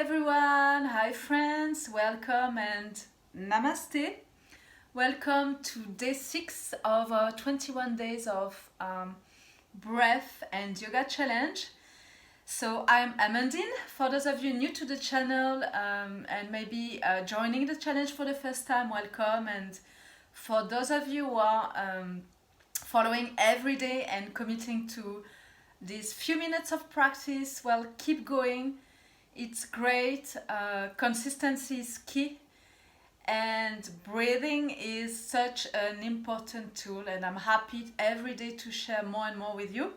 everyone, hi friends, welcome and namaste. Welcome to day 6 of our 21 days of breath and yoga challenge. So I'm Amandine. For those of you new to the channel and maybe joining the challenge for the first time, welcome. And for those of you who are following every day and committing to these few minutes of practice, well, keep going. It's great. Consistency is key, and breathing is such an important tool, and I'm happy every day to share more and more with you.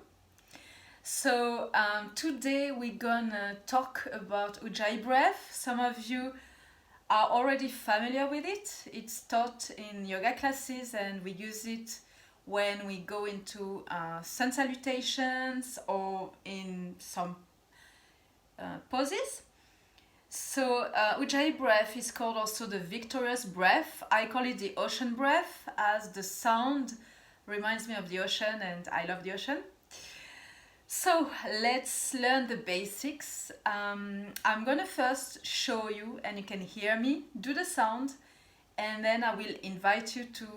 So today we're gonna talk about Ujayi Breath. Some of you are already familiar with it. It's taught in yoga classes and we use it when we go into sun salutations or in some poses. So Ujayi breath is called also the victorious breath. I call it the ocean breath as the sound reminds me of the ocean and I love the ocean. So let's learn the basics. I'm gonna first show you, and you can hear me do the sound, and then I will invite you to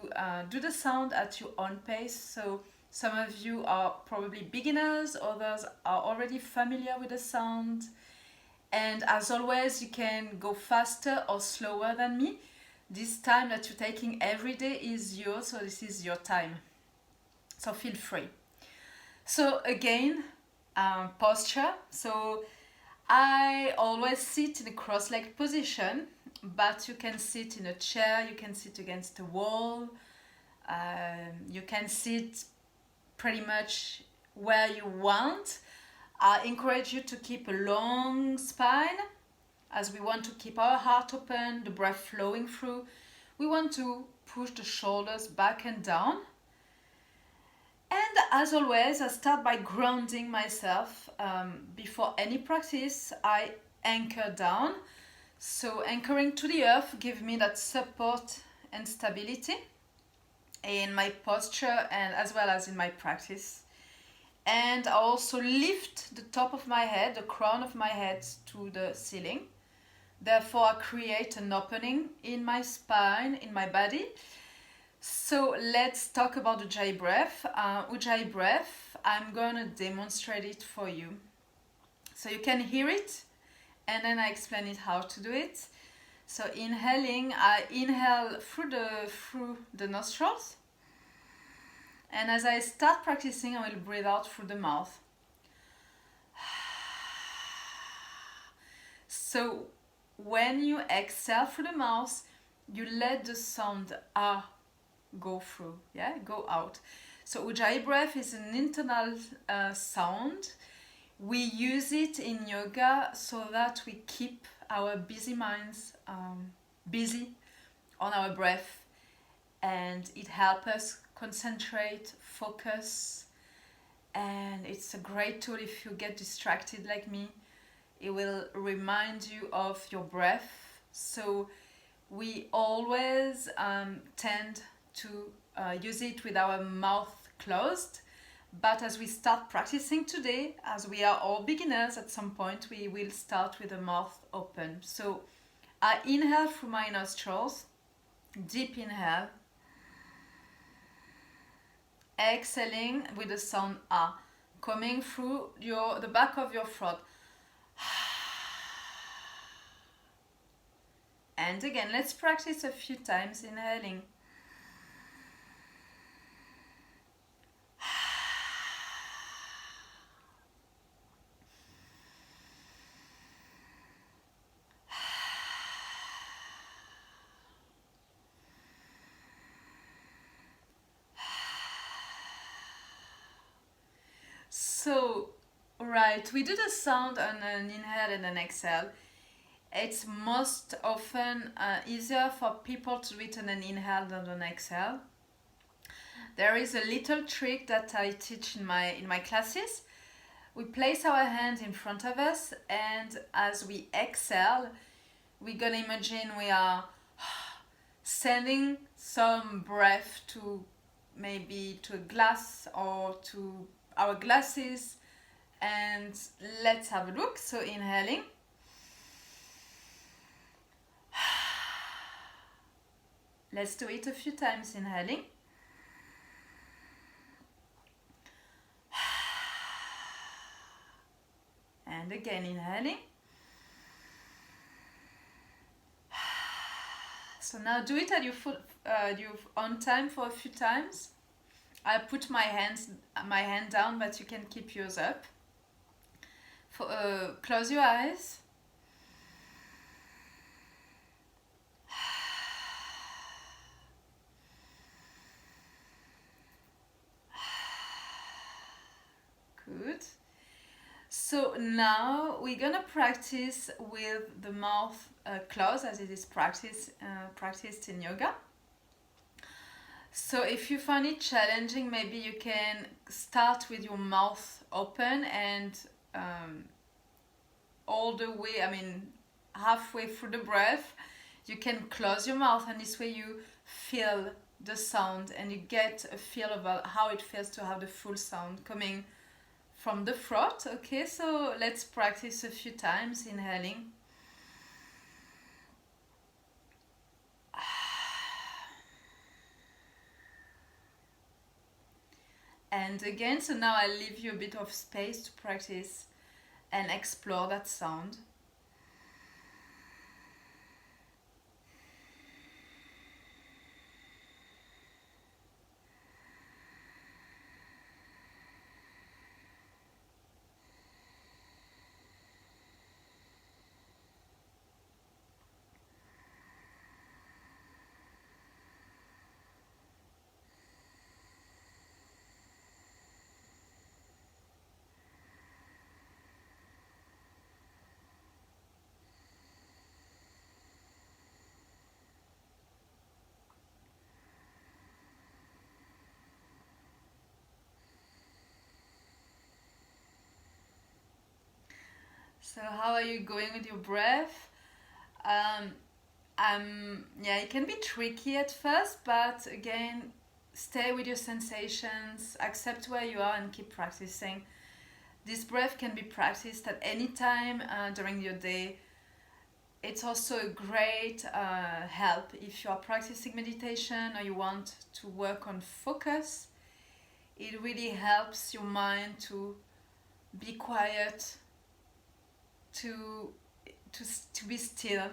do the sound at your own pace. So some of you are probably beginners, others are already familiar with the sound. And as always, you can go faster or slower than me. This time that you're taking every day is yours, so this is your time. So feel free. So again, posture. So I always sit in a cross-legged position, but you can sit in a chair, you can sit against a wall, you can sit pretty much where you want. I encourage you to keep a long spine as we want to keep our heart open, the breath flowing through. We want to push the shoulders back and down. And as always, I start by grounding myself. Before any practice, I anchor down. So anchoring to the earth gives me that support and stability in my posture and as well as in my practice. And I also lift the top of my head, the crown of my head to the ceiling. Therefore, I create an opening in my spine, in my body. So let's talk about Ujayi breath. Ujayi breath, I'm going to demonstrate it for you. So you can hear it, and then I explain it how to do it. So inhaling, I inhale through the nostrils. And as I start practicing, I will breathe out through the mouth. So when you exhale through the mouth, you let the sound ah go through, go out. So Ujayi breath is an internal sound. We use it in yoga so that we keep our busy minds busy on our breath, and it helps us concentrate, focus, and it's a great tool if you get distracted like me. It will remind you of your breath. So we always tend to use it with our mouth closed, but as we start practicing today, as we are all beginners, at some point we will start with the mouth open. So I inhale through my nostrils, deep inhale, exhaling with the sound ah coming through the back of your throat. And again, let's practice a few times inhaling. So, right, we do the sound on an inhale and an exhale. It's most often easier for people to do it on an inhale than an exhale. There is a little trick that I teach in my classes. We place our hands in front of us, and as we exhale, we're gonna imagine we are sending some breath to maybe to a glass or to our glasses, and let's have a look. So inhaling, Let's do it a few times, inhaling. And again, inhaling. So now do it at your own time for a few times. I put my hand down, but you can keep yours up. Close your eyes. Good. So now we're gonna practice with the mouth closed, as it is practiced in yoga. So if you find it challenging, maybe you can start with your mouth open and all the way, halfway through the breath, you can close your mouth, and this way you feel the sound and you get a feel about how it feels to have the full sound coming from the throat. Okay, so let's practice a few times, inhaling. And again, so now I leave you a bit of space to practice and explore that sound. So how are you going with your breath? Yeah, it can be tricky at first, but again, stay with your sensations, accept where you are, and keep practicing. This breath can be practiced at any time during your day. It's also a great help if you are practicing meditation or you want to work on focus. It really helps your mind to be quiet, to be still.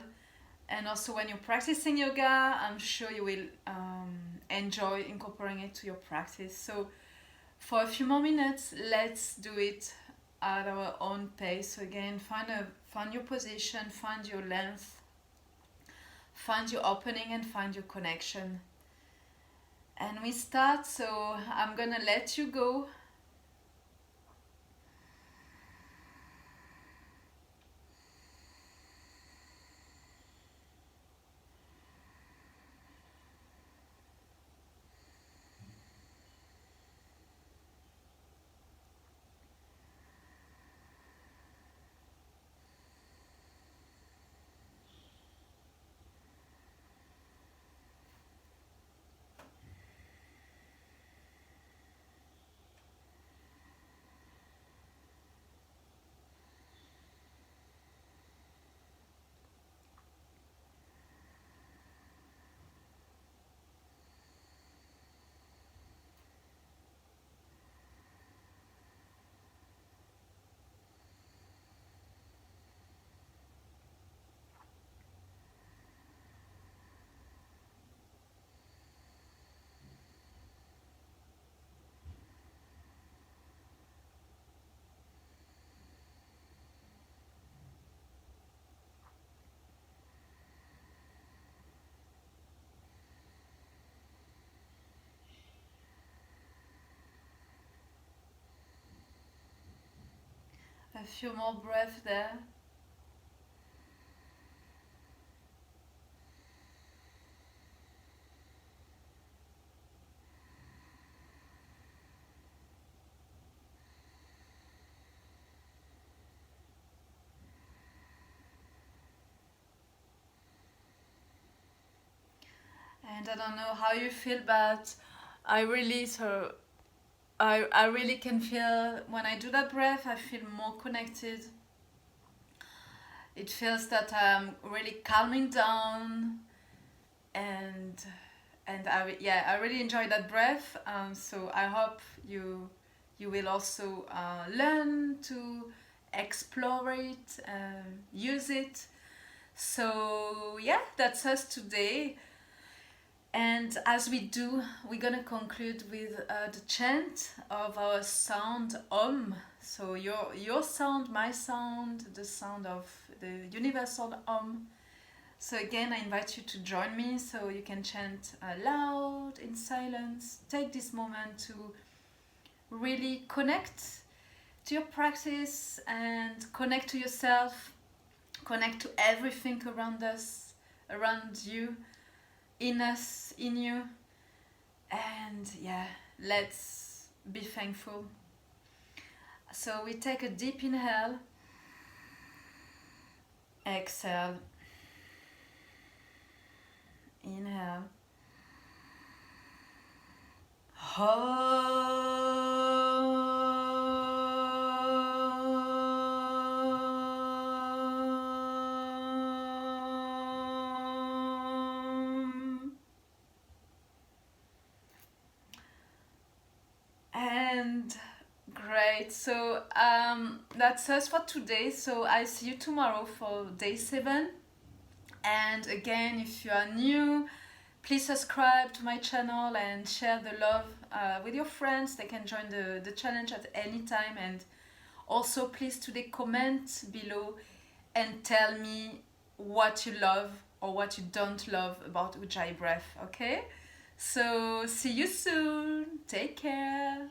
And also when you're practicing yoga, I'm sure you will enjoy incorporating it to your practice. So for a few more minutes, let's do it at our own pace. So again, find your position, find your length, find your opening, and find your connection. And we start, so I'm gonna let you go. A few more breaths there. And I don't know how you feel, but I really I really can feel when I do that breath, I feel more connected. It feels that I'm really calming down, and And I really enjoyed that breath. So I hope you will also learn to explore it, use it. So yeah, that's us today. And as we do, we're gonna conclude with the chant of our sound Om. So your sound, my sound, the sound of the universal Om. So again, I invite you to join me so you can chant loud in silence. Take this moment to really connect to your practice and connect to yourself, connect to everything around us, around you, in us, in you. And yeah, let's be thankful. So we take a deep inhale, exhale, inhale, and great. So that's us for today. So I see you tomorrow for day 7. And again, if you are new, please subscribe to my channel and share the love with your friends. They can join the challenge at any time. And also, please today comment below and tell me what you love or what you don't love about Ujayi breath, okay? So see you soon. Take care.